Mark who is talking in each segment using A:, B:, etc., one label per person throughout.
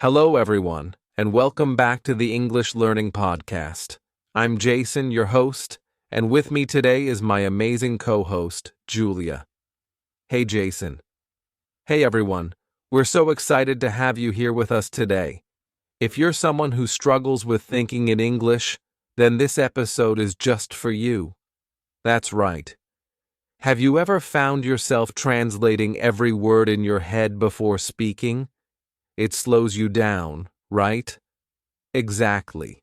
A: Hello, everyone, and welcome back to the English Learning Podcast. I'm Jason, your host, and with me today is my amazing co-host, Julia. Hey, Jason. Hey, everyone. We're so excited to have you here with us today. If you're someone who struggles with thinking in English, then this episode is just for you. That's right. Have you ever found yourself translating every word in your head before speaking? It slows you down, right? Exactly.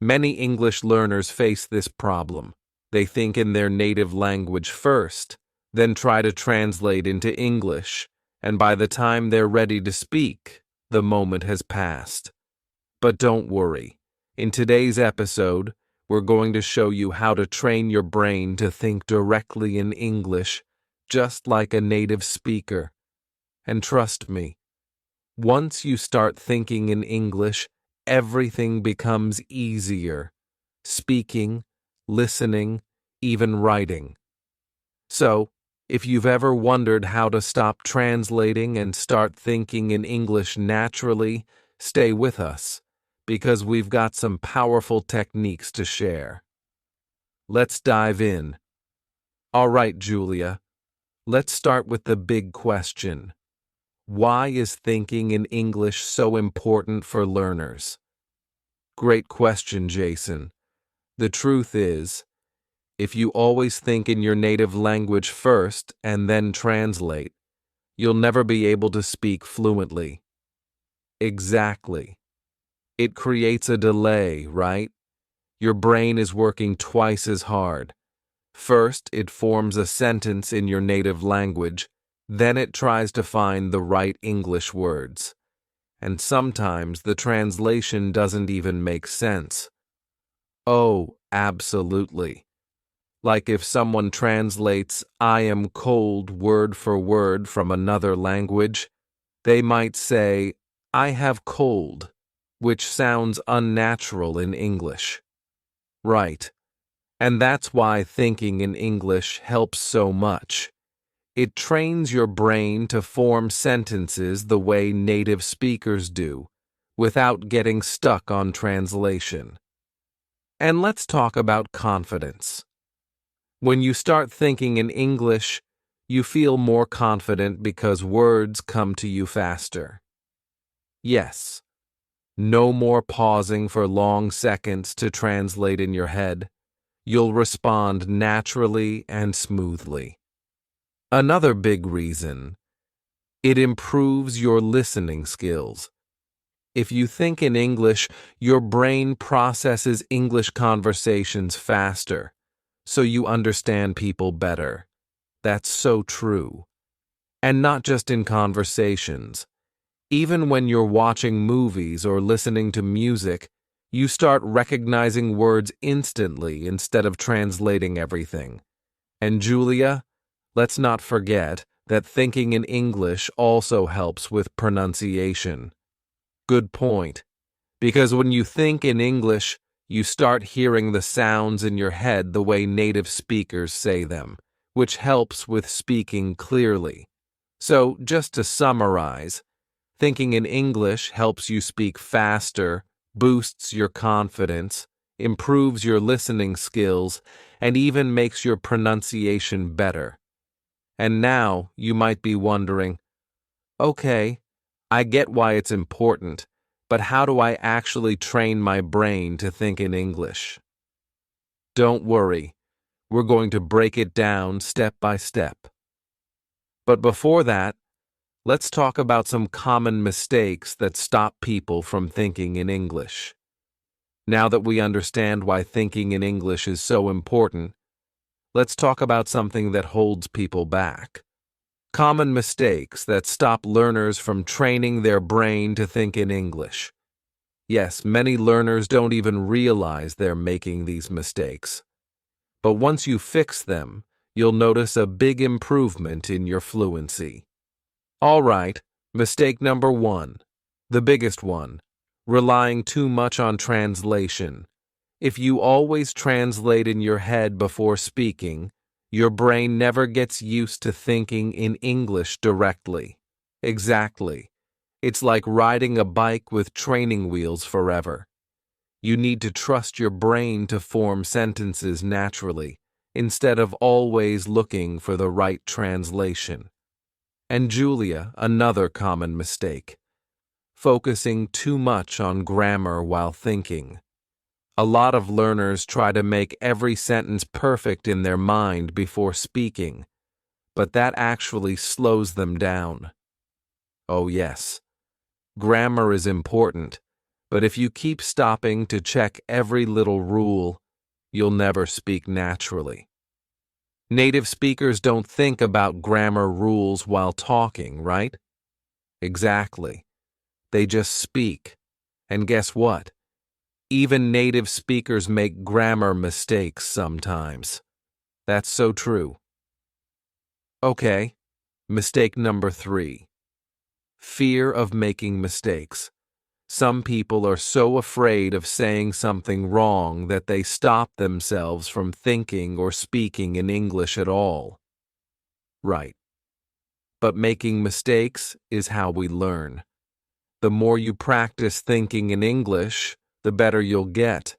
A: Many English learners face this problem. They think in their native language first, then try to translate into English, and by the time they're ready to speak, the moment has passed. But don't worry. In today's episode, we're going to show you how to train your brain to think directly in English, just like a native speaker. And trust me, once you start thinking in English, everything becomes easier. Speaking, listening, even writing. So, if you've ever wondered how to stop translating and start thinking in English naturally, stay with us, because we've got some powerful techniques to share. Let's dive in. All right, Julia, let's start with the big question. Why is thinking in English so important for learners? Great question, Jason. The truth is, if you always think in your native language first and then translate, you'll never be able to speak fluently. Exactly. It creates a delay, right? Your brain is working twice as hard. First, it forms a sentence in your native language, then it tries to find the right English words. And sometimes the translation doesn't even make sense. Oh, absolutely. Like if someone translates "I am cold" word for word from another language, they might say "I have cold," which sounds unnatural in English. Right. And that's why thinking in English helps so much. It trains your brain to form sentences the way native speakers do, without getting stuck on translation. And let's talk about confidence. When you start thinking in English, you feel more confident because words come to you faster. Yes, no more pausing for long seconds to translate in your head. You'll respond naturally and smoothly. Another big reason, it improves your listening skills. If you think in English, your brain processes English conversations faster, so you understand people better. That's so true. And not just in conversations. Even when you're watching movies or listening to music, you start recognizing words instantly instead of translating everything. And Julia, let's not forget that thinking in English also helps with pronunciation. Good point. Because when you think in English, you start hearing the sounds in your head the way native speakers say them, which helps with speaking clearly. So, just to summarize, thinking in English helps you speak faster, boosts your confidence, improves your listening skills, and even makes your pronunciation better. And now you might be wondering, okay, I get why it's important, but how do I actually train my brain to think in English? Don't worry, we're going to break it down step by step. But before that, let's talk about some common mistakes that stop people from thinking in English. Now that we understand why thinking in English is so important, let's talk about something that holds people back. Common mistakes that stop learners from training their brain to think in English. Yes, many learners don't even realize they're making these mistakes. But once you fix them, you'll notice a big improvement in your fluency. All right, mistake number 1, the biggest one, relying too much on translation. If you always translate in your head before speaking, your brain never gets used to thinking in English directly. Exactly. It's like riding a bike with training wheels forever. You need to trust your brain to form sentences naturally, instead of always looking for the right translation. And Julia, another common mistake. Focusing too much on grammar while thinking. A lot of learners try to make every sentence perfect in their mind before speaking, but that actually slows them down. Oh yes, grammar is important, but if you keep stopping to check every little rule, you'll never speak naturally. Native speakers don't think about grammar rules while talking, right? Exactly. They just speak. And guess what? Even native speakers make grammar mistakes sometimes. That's so true. Okay, mistake number 3. Fear of making mistakes. Some people are so afraid of saying something wrong that they stop themselves from thinking or speaking in English at all. Right. But making mistakes is how we learn. The more you practice thinking in English, the better you'll get.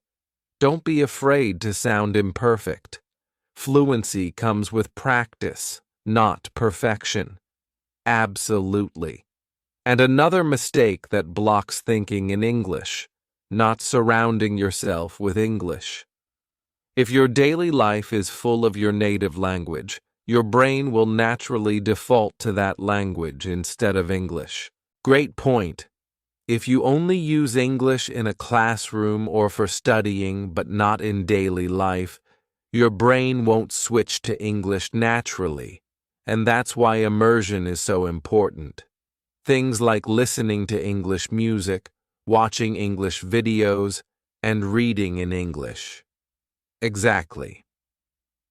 A: Don't be afraid to sound imperfect. Fluency comes with practice, not perfection. Absolutely. And another mistake that blocks thinking in English, not surrounding yourself with English. If your daily life is full of your native language, your brain will naturally default to that language instead of English. Great point. If you only use English in a classroom or for studying but not in daily life, your brain won't switch to English naturally, and that's why immersion is so important. Things like listening to English music, watching English videos, and reading in English. Exactly.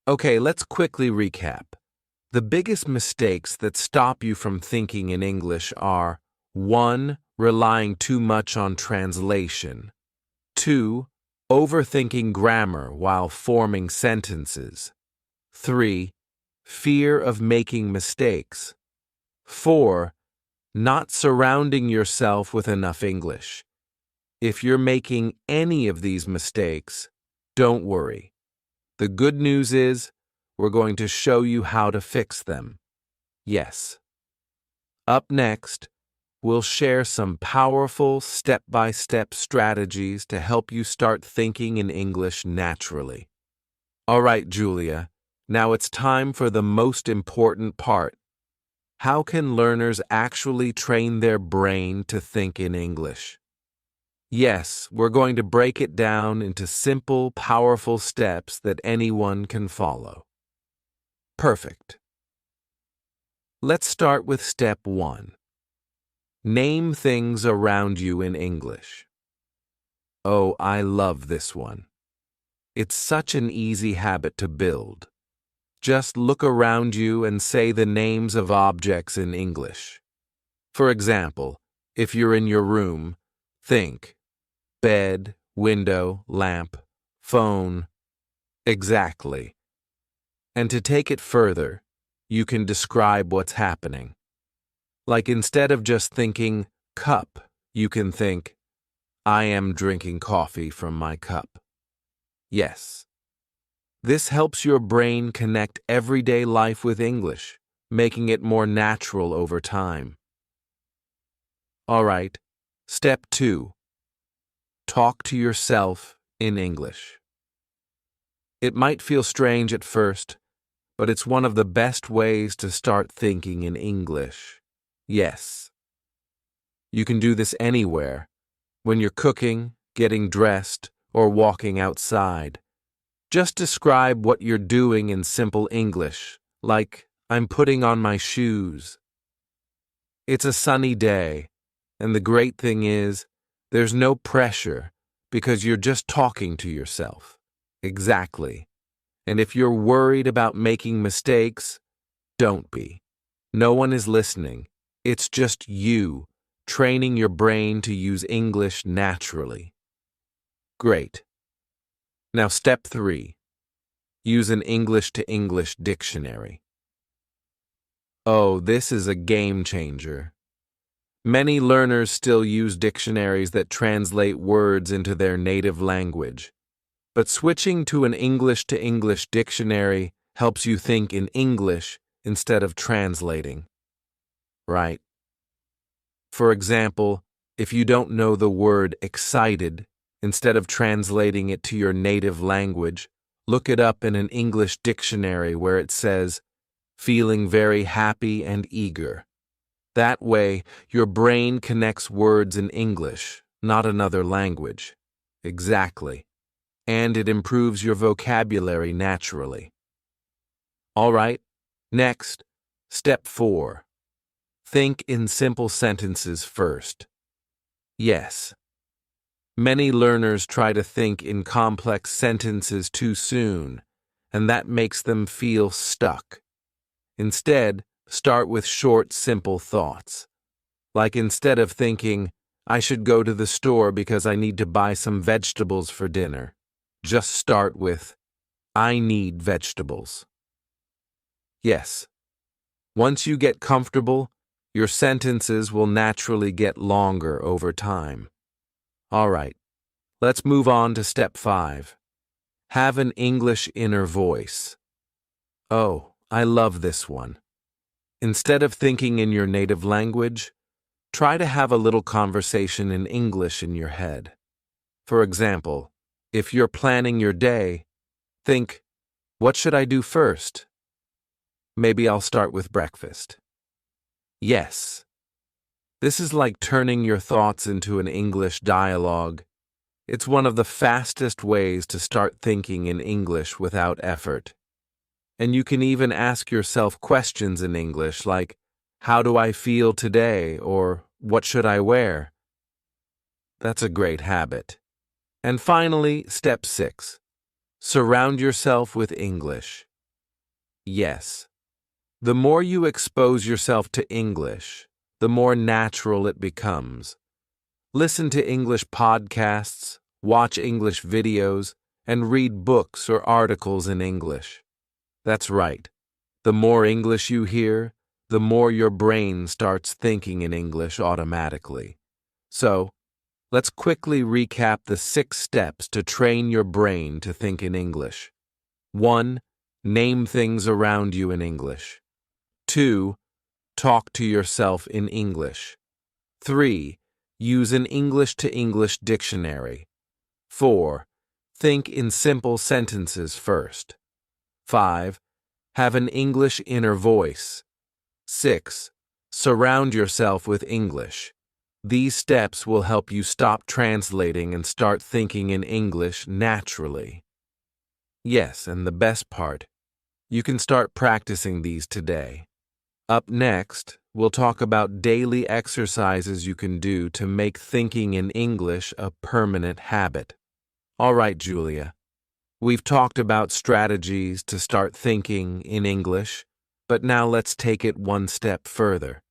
A: Okay, let's quickly recap. The biggest mistakes that stop you from thinking in English are 1. Relying too much on translation. 2. Overthinking grammar while forming sentences. 3. Fear of making mistakes. 4. Not surrounding yourself with enough English. If you're making any of these mistakes, don't worry. The good news is, we're going to show you how to fix them. Yes. Up next, we'll share some powerful step-by-step strategies to help you start thinking in English naturally. All right, Julia, now it's time for the most important part. How can learners actually train their brain to think in English? Yes, we're going to break it down into simple, powerful steps that anyone can follow. Perfect. Let's start with step 1. Name things around you in English. Oh, I love this one. It's such an easy habit to build. Just look around you and say the names of objects in English. For example, if you're in your room, think bed, window, lamp, phone. Exactly. And to take it further, you can describe what's happening. Like instead of just thinking cup, you can think, I am drinking coffee from my cup. Yes. This helps your brain connect everyday life with English, making it more natural over time. All right, step 2. Talk to yourself in English. It might feel strange at first, but it's one of the best ways to start thinking in English. Yes. You can do this anywhere, when you're cooking, getting dressed, or walking outside. Just describe what you're doing in simple English, like, I'm putting on my shoes. It's a sunny day, and the great thing is, there's no pressure, because you're just talking to yourself. Exactly. And if you're worried about making mistakes, don't be. No one is listening. It's just you, training your brain to use English naturally. Great. Now step 3. Use an English-to-English dictionary. Oh, this is a game changer. Many learners still use dictionaries that translate words into their native language. But switching to an English-to-English dictionary helps you think in English instead of translating. Right? For example, if you don't know the word excited, instead of translating it to your native language, look it up in an English dictionary where it says, feeling very happy and eager. That way, your brain connects words in English, not another language. Exactly. And it improves your vocabulary naturally. All right, next, step 4. Think in simple sentences first. Yes. Many learners try to think in complex sentences too soon, and that makes them feel stuck. Instead, start with short, simple thoughts. Like instead of thinking, I should go to the store because I need to buy some vegetables for dinner, just start with, I need vegetables. Yes. Once you get comfortable, your sentences will naturally get longer over time. All right, let's move on to step 5. Have an English inner voice. Oh, I love this one. Instead of thinking in your native language, try to have a little conversation in English in your head. For example, if you're planning your day, think, what should I do first? Maybe I'll start with breakfast. Yes. This is like turning your thoughts into an English dialogue. It's one of the fastest ways to start thinking in English without effort. And you can even ask yourself questions in English like, how do I feel today? Or what should I wear? That's a great habit. And finally, step 6. Surround yourself with English. Yes. The more you expose yourself to English, the more natural it becomes. Listen to English podcasts, watch English videos, and read books or articles in English. That's right. The more English you hear, the more your brain starts thinking in English automatically. So, let's quickly recap the 6 steps to train your brain to think in English. 1. Name things around you in English. 2. Talk to yourself in English. 3. Use an English-to-English dictionary. 4. Think in simple sentences first. 5. Have an English inner voice. 6. Surround yourself with English. These steps will help you stop translating and start thinking in English naturally. Yes, and the best part, you can start practicing these today. Up next, we'll talk about daily exercises you can do to make thinking in English a permanent habit. All right, Julia. We've talked about strategies to start thinking in English, but now let's take it one step further.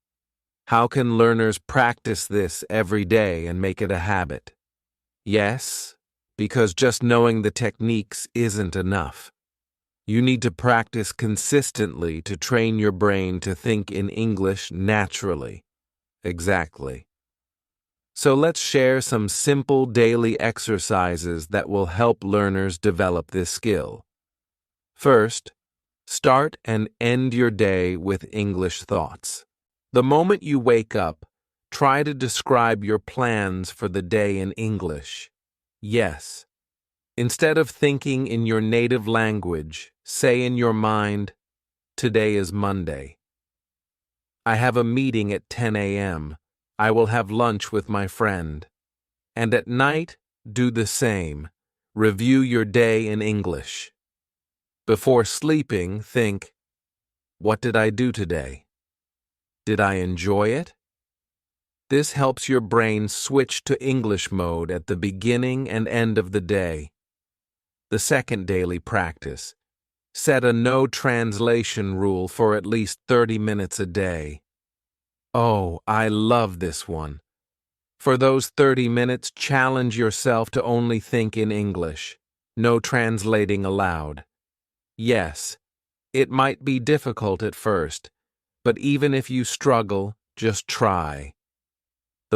A: How can learners practice this every day and make it a habit? Yes, because just knowing the techniques isn't enough. You need to practice consistently to train your brain to think in English naturally. Exactly. So let's share some simple daily exercises that will help learners develop this skill. First, start and end your day with English thoughts. The moment you wake up, try to describe your plans for the day in English. Yes. Instead of thinking in your native language, say in your mind, today is Monday. I have a meeting at 10 a.m. I will have lunch with my friend. And at night, do the same. Review your day in English. Before sleeping, think, what did I do today? Did I enjoy it? This helps your brain switch to English mode at the beginning and end of the day. The second daily practice. Set a no translation rule for at least 30 minutes a day. Oh, I love this one. For those 30 minutes, challenge yourself to only think in English. No translating allowed. Yes, it might be difficult at first, but even if you struggle, just try.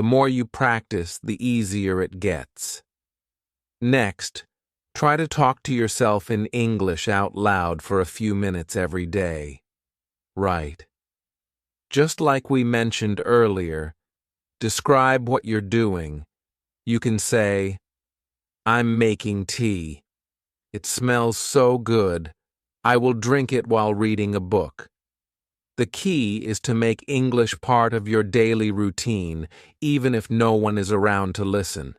A: The more you practice, the easier it gets. Next, try to talk to yourself in English out loud for a few minutes every day. Right. Just like we mentioned earlier, describe what you're doing. You can say, "I'm making tea. It smells so good. I will drink it while reading a book." The key is to make English part of your daily routine, even if no one is around to listen.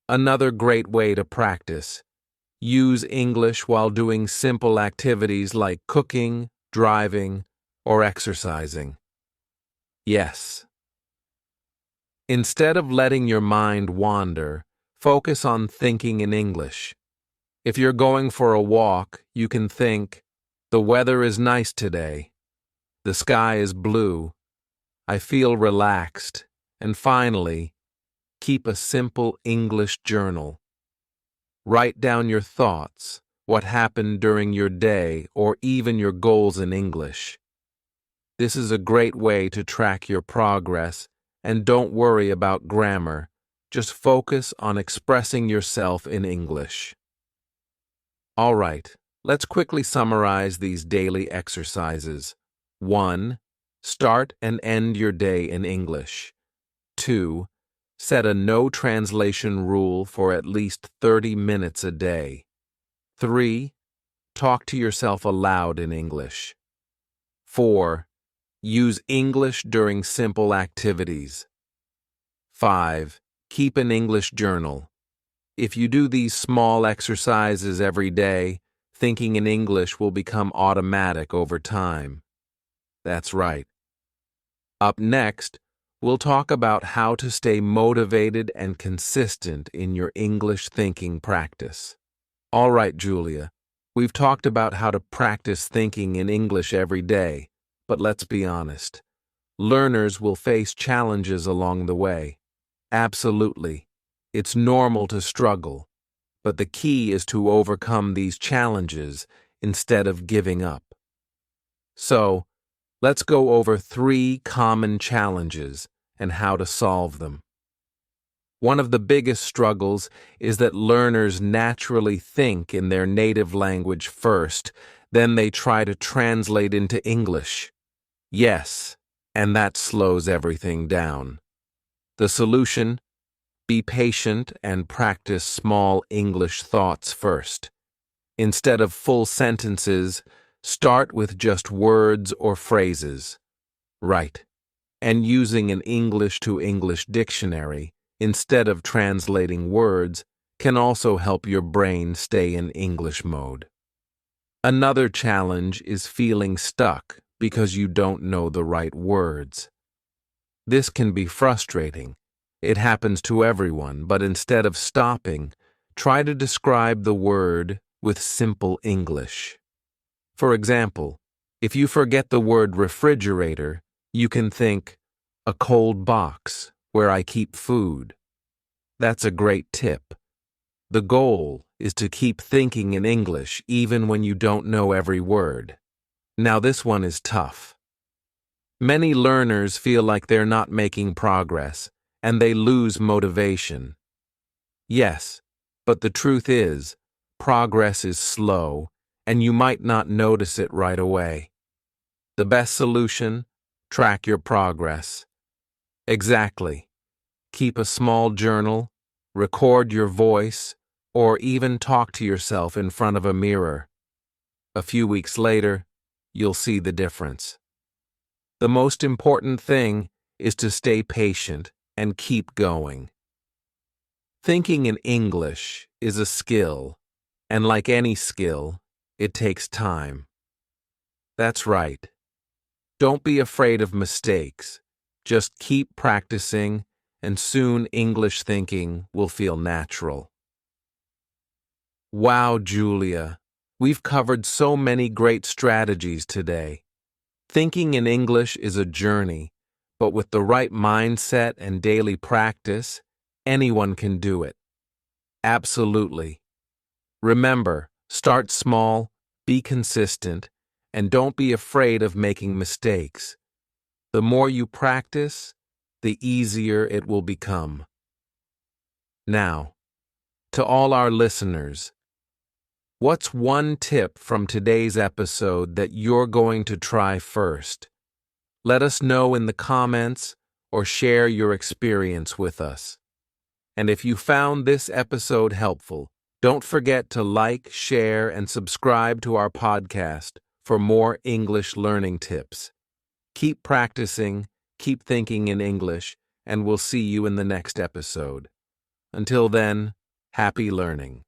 A: Another great way to practice: use English while doing simple activities like cooking, driving, or exercising. Yes. Instead of letting your mind wander, focus on thinking in English. If you're going for a walk, you can think, "The weather is nice today. The sky is blue. I feel relaxed." And finally, keep a simple English journal. Write down your thoughts, what happened during your day, or even your goals in English. This is a great way to track your progress, and don't worry about grammar. Just focus on expressing yourself in English. All right, let's quickly summarize these daily exercises. 1. Start and end your day in English. 2. Set a no translation rule for at least 30 minutes a day. 3. Talk to yourself aloud in English. 4. Use English during simple activities. 5. Keep an English journal. If you do these small exercises every day, thinking in English will become automatic over time. That's right. Up next, we'll talk about how to stay motivated and consistent in your English thinking practice. All right, Julia, we've talked about how to practice thinking in English every day, but let's be honest. Learners will face challenges along the way. Absolutely. It's normal to struggle, but the key is to overcome these challenges instead of giving up. So, let's go over 3 common challenges and how to solve them. One of the biggest struggles is that learners naturally think in their native language first, then they try to translate into English. Yes, and that slows everything down. The solution? Be patient and practice small English thoughts first. Instead of full sentences, start with just words or phrases. Right. And using an English-to-English dictionary instead of translating words can also help your brain stay in English mode. Another challenge is feeling stuck because you don't know the right words. This can be frustrating. It happens to everyone, but instead of stopping, try to describe the word with simple English. For example, if you forget the word refrigerator, you can think, "a cold box where I keep food." That's a great tip. The goal is to keep thinking in English even when you don't know every word. Now this one is tough. Many learners feel like they're not making progress, and they lose motivation. Yes, but the truth is, progress is slow, and you might not notice it right away. The best solution? Track your progress. Exactly. Keep a small journal, record your voice, or even talk to yourself in front of a mirror. A few weeks later, you'll see the difference. The most important thing is to stay patient and keep going. Thinking in English is a skill, and like any skill, it takes time. That's right. Don't be afraid of mistakes. Just keep practicing, and soon English thinking will feel natural. Wow, Julia, we've covered so many great strategies today. Thinking in English is a journey, but with the right mindset and daily practice, anyone can do it. Absolutely. Remember, start small, be consistent, and don't be afraid of making mistakes. The more you practice, the easier it will become. Now, to all our listeners, what's one tip from today's episode that you're going to try first? Let us know in the comments or share your experience with us. And if you found this episode helpful, don't forget to like, share, and subscribe to our podcast for more English learning tips. Keep practicing, keep thinking in English, and we'll see you in the next episode. Until then, happy learning.